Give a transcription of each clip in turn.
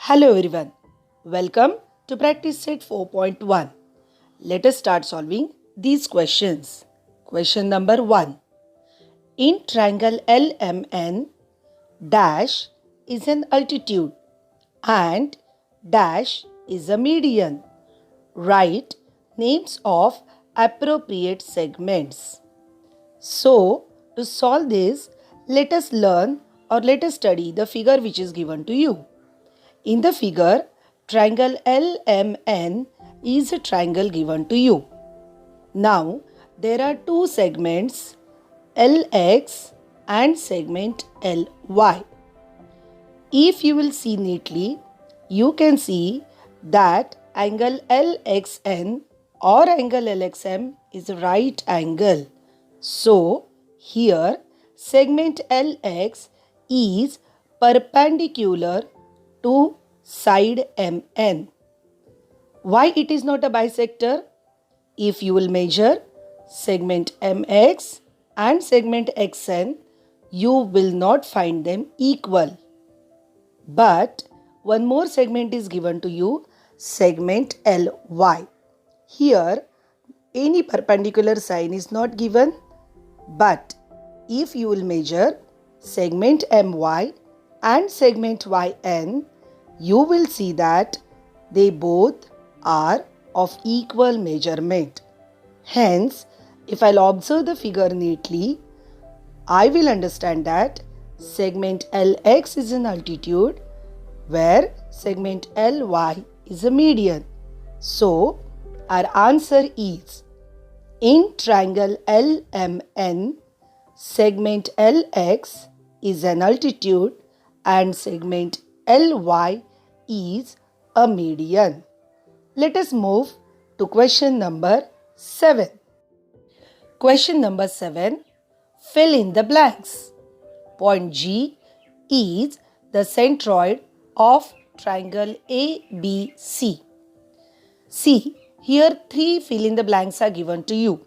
Hello everyone. Welcome to practice set 4.1. Let us start solving these questions. Question number 1. In triangle LMN, dash is an altitude and dash is a median. Write names of appropriate segments. So, to solve this, let us learn or let us study the figure which is given to you. In the figure, triangle LMN is a triangle given to you. Now, there are two segments, LX and segment LY. If you will see neatly, you can see that angle LXN or angle LXM is a right angle. So, here segment LX is perpendicular to side MN. Why it is not a bisector? If you will measure segment MX and segment XN, you will not find them equal. But one more segment is given to you, segment LY. Here, any perpendicular sign is not given, but if you will measure segment MY and segment YN, you will see that they both are of equal measurement. Hence, if I'll observe the figure neatly, I will understand that segment LX is an altitude where segment LY is a median. So, our answer is in triangle LMN, segment LX is an altitude and segment LY is a median. Let us move to question number 7. Question number 7. Fill in the blanks. Point G is the centroid of triangle ABC. See, here 3 fill in the blanks are given to you.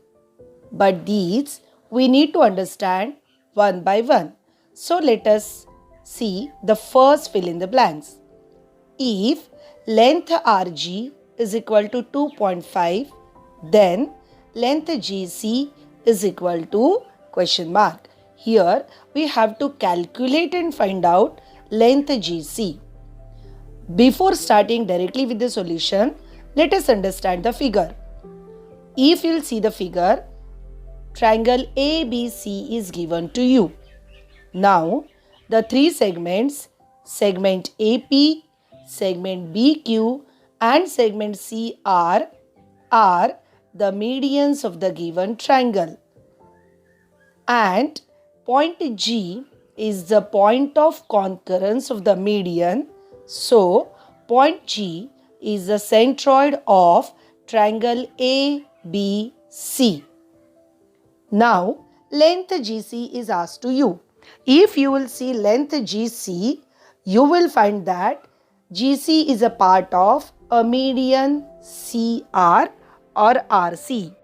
But these we need to understand one by one. So let us see the first fill in the blanks. If length RG is equal to 2.5, then length GC is equal to question mark. Here we have to calculate and find out length GC. Before starting directly with the solution, let us understand the figure. If you will see the figure, triangle ABC is given to you. Now, the 3 segments, segment AP, segment BQ and segment CR are the medians of the given triangle. And point G is the point of concurrence of the median. So, point G is the centroid of triangle ABC. Now, length GC is asked to you. If you will see length GC, you will find that GC is a part of a median CR or RC.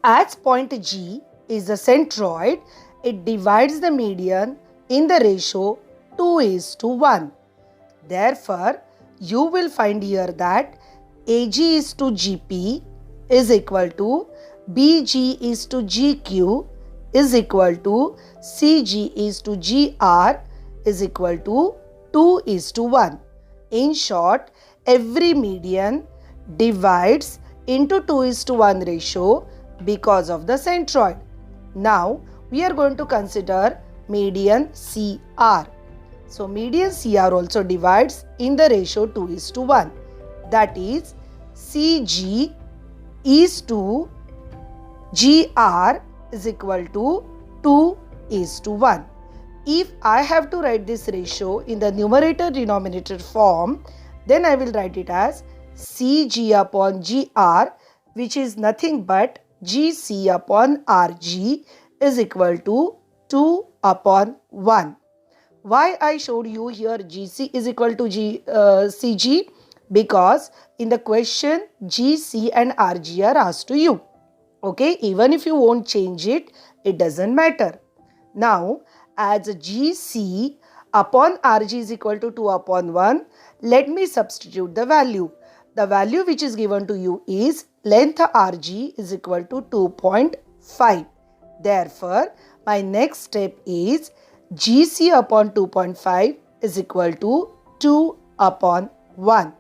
As point G is the centroid, it divides the median in the ratio 2:1. Therefore, you will find here that AG is to GP is equal to BG is to GQ is equal to CG is to GR is equal to 2:1. In short, every median divides into 2:1 ratio because of the centroid. Now, we are going to consider median CR. So, median CR also divides in the ratio 2:1. That is, CG is to GR is equal to 2:1. If I have to write this ratio in the numerator-denominator form, then I will write it as CG upon GR, which is nothing but GC upon RG is equal to 2/1. Why I showed you here GC is equal to CG? Because in the question GC and RG are asked to you. Okay, even if you won't change it, it doesn't matter. Now, as GC Upon Rg is equal to 2 upon 1, let me substitute the value. The value which is given to you is length Rg is equal to 2.5. Therefore, my next step is Gc upon 2.5 is equal to 2 upon 1.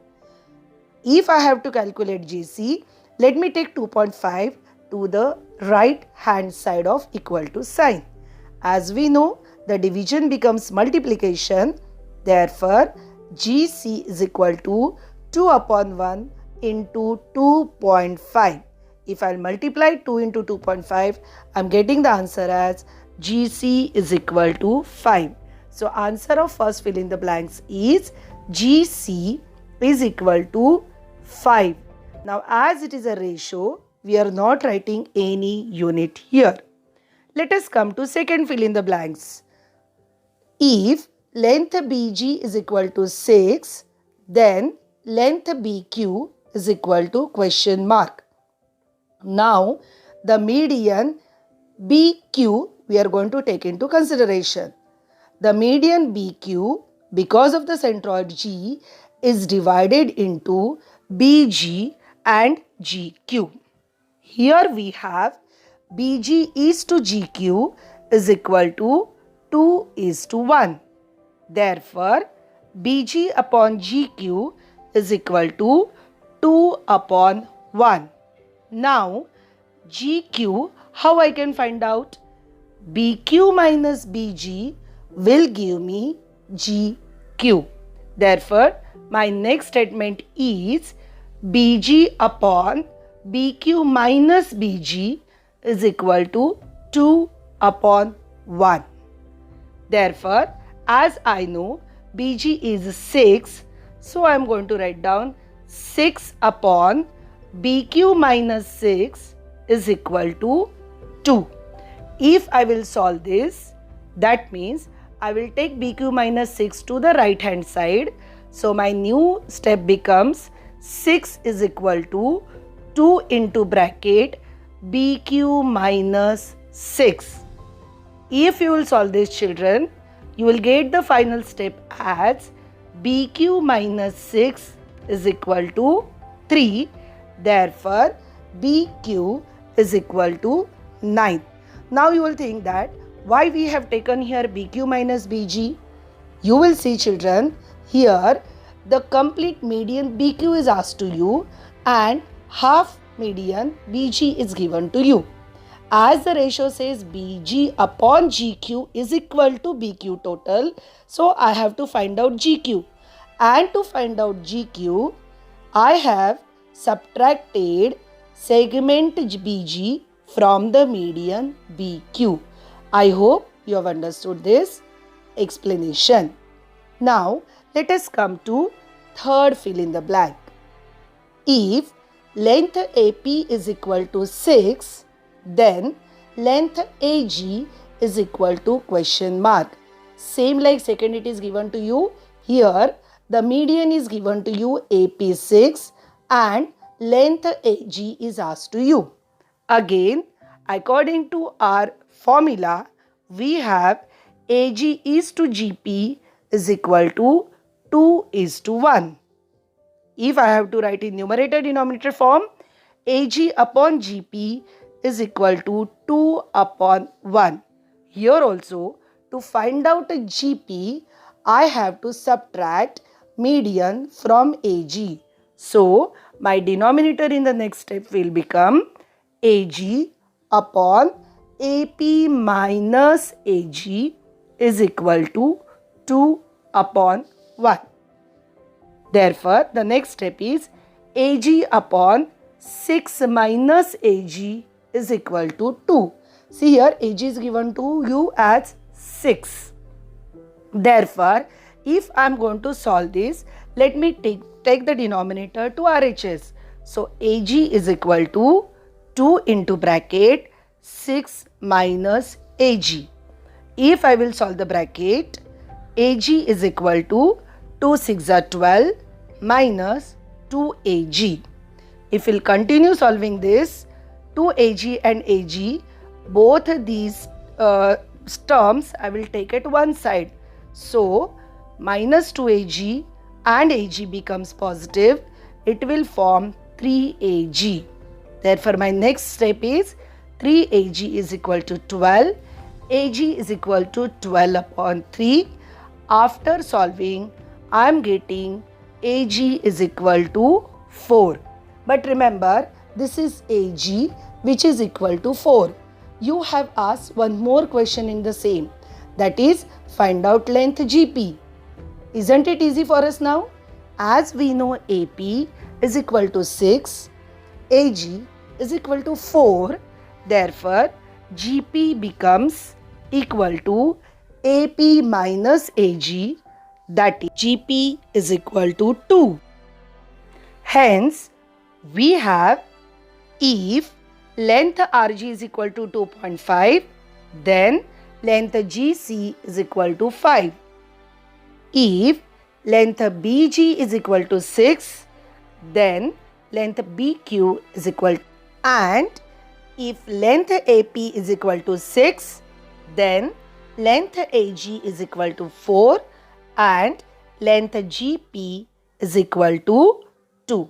If I have to calculate Gc, let me take 2.5 to the right hand side of equal to sign. As we know, the division becomes multiplication. Therefore, Gc is equal to 2 upon 1 into 2.5. If I multiply 2 into 2.5, I am getting the answer as Gc is equal to 5. So, answer of first fill in the blanks is Gc is equal to 5. Now, as it is a ratio, we are not writing any unit here. Let us come to second fill in the blanks. If length BG is equal to 6, then length BQ is equal to question mark. Now, the median BQ we are going to take into consideration. The median BQ, because of the centroid G, is divided into BG and GQ. Here we have BG is to GQ is equal to 2 is to 1. Therefore, BG upon GQ is equal to 2 upon 1. Now, GQ, how I can find out? BQ minus BG will give me GQ. Therefore, my next statement is BG upon BQ minus BG is equal to 2 upon 1. Therefore, as I know BG is 6, so I am going to write down 6 upon BQ minus 6 is equal to 2. If I will solve this, that means I will take BQ minus 6 to the right hand side. So my new step becomes 6 is equal to 2 into bracket BQ minus 6. If you will solve this, children, you will get the final step as BQ minus 6 is equal to 3. Therefore, BQ is equal to 9. Now you will think that why we have taken here BQ minus BG? You will see, children, here the complete median BQ is asked to you and half median BG is given to you. As the ratio says BG upon GQ is equal to BQ total, so I have to find out GQ. And to find out GQ, I have subtracted segment BG from the median BQ. I hope you have understood this explanation. Now, let us come to third fill in the blank. If length AP is equal to 6, then length AG is equal to question mark. Same like second it is given to you. Here the median is given to you AP 6 and length AG is asked to you. Again, according to our formula, we have AG is to GP is equal to 2 is to 1. If I have to write in numerator denominator form, AG upon GP is equal to 2 upon 1. Here also, to find out a GP, I have to subtract median from AG. So, my denominator in the next step will become AG upon AP minus AG is equal to 2 upon 1. Therefore, the next step is AG upon 6 minus AG is equal to 2. See here, AG is given to you as 6. Therefore, if I am going to solve this, let me take the denominator to RHS. So, AG is equal to 2 into bracket 6 minus AG. If I will solve the bracket, AG is equal to 2 6 are 12 minus 2AG. If we will continue solving this, 2AG and AG, both these terms I will take at one side. So minus 2AG and AG becomes positive. It will form 3AG. Therefore, my next step is 3AG is equal to 12. AG is equal to 12 upon 3. After solving, I am getting AG is equal to 4. But remember, this is AG which is equal to 4. You have asked one more question in the same. That is, find out length GP. Isn't it easy for us now? As we know AP is equal to 6, AG is equal to 4. Therefore, GP becomes equal to AP minus AG, that is GP is equal to 2. Hence, we have if length RG is equal to 2.5, then length GC is equal to 5. If length BG is equal to 6, then length BQ is equal to, and if length AP is equal to 6, then length AG is equal to 4 and length GP is equal to 2.